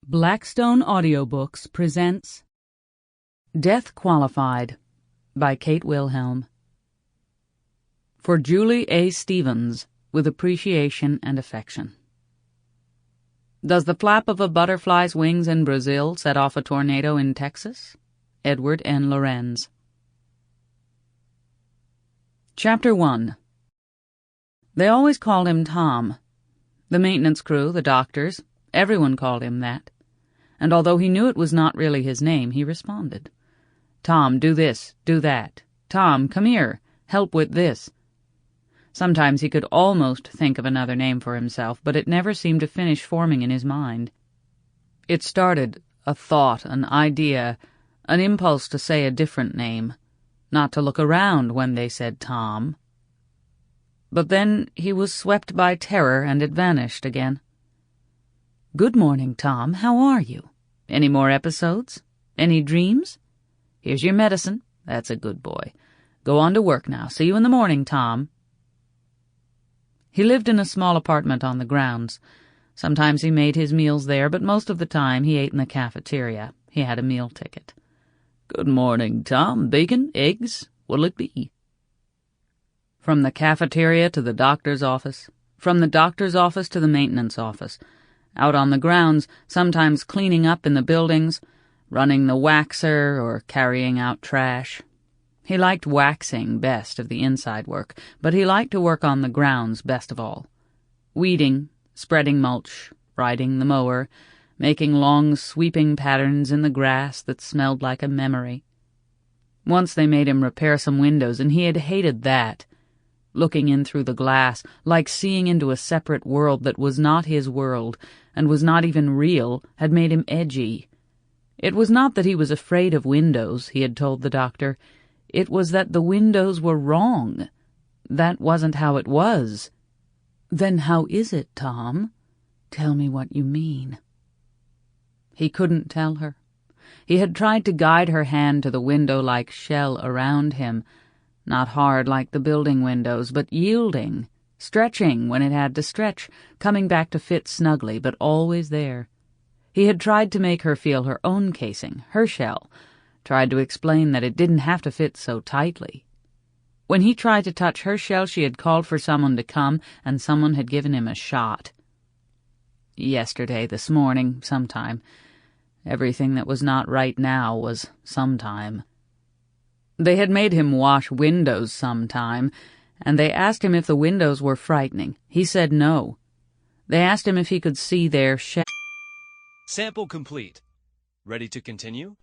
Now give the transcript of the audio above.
Blackstone Audiobooks presents Death Qualified by Kate Wilhelm. For Julie A. Stevens, with appreciation and affection. Does the flap of a butterfly's wings in Brazil set off a tornado in Texas? Edward N. Lorenz. Chapter 1. They always called him Tom. The maintenance crew, the doctors, everyone called him that. And although he knew it was not really his name, he responded. Tom, do this, do that. Tom, come here, help with this. Sometimes he could almost think of another name for himself, but it never seemed to finish forming in his mind. It started, a thought, an idea, an impulse to say a different name, not to look around when they said Tom. But then he was swept by terror, and it vanished again. Good morning, Tom. How are you? Any more episodes? Any dreams? Here's your medicine. That's a good boy. Go on to work now. See you in the morning, Tom. He lived in a small apartment on the grounds. Sometimes he made his meals there, but most of the time he ate in the cafeteria. He had a meal ticket. Good morning, Tom. Bacon? Eggs? What'll it be? From the cafeteria to the doctor's office. From the doctor's office to the maintenance office. Out on the grounds, sometimes cleaning up in the buildings, running the waxer or carrying out trash. He liked waxing best of the inside work, but he liked to work on the grounds best of all. Weeding, spreading mulch, riding the mower, making long sweeping patterns in the grass that smelled like a memory. Once they made him repair some windows, and he had hated that. Looking in through the glass, like seeing into a separate world that was not his world, and was not even real, had made him edgy. It was not that he was afraid of windows, he had told the doctor. It was that the windows were wrong. That wasn't how it was. Then how is it, Tom? Tell me what you mean. He couldn't tell her. He had tried to guide her hand to the window-like shell around him, not hard like the building windows, but yielding, stretching when it had to stretch, coming back to fit snugly, but always there. He had tried to make her feel her own casing, her shell, tried to explain that it didn't have to fit so tightly. When he tried to touch her shell, she had called for someone to come, and someone had given him a shot. Yesterday, this morning, sometime. Everything that was not right now was sometime. They had made him wash windows sometime, and they asked him if the windows were frightening. He said no. They asked him if he could see their Sample complete. Ready to continue?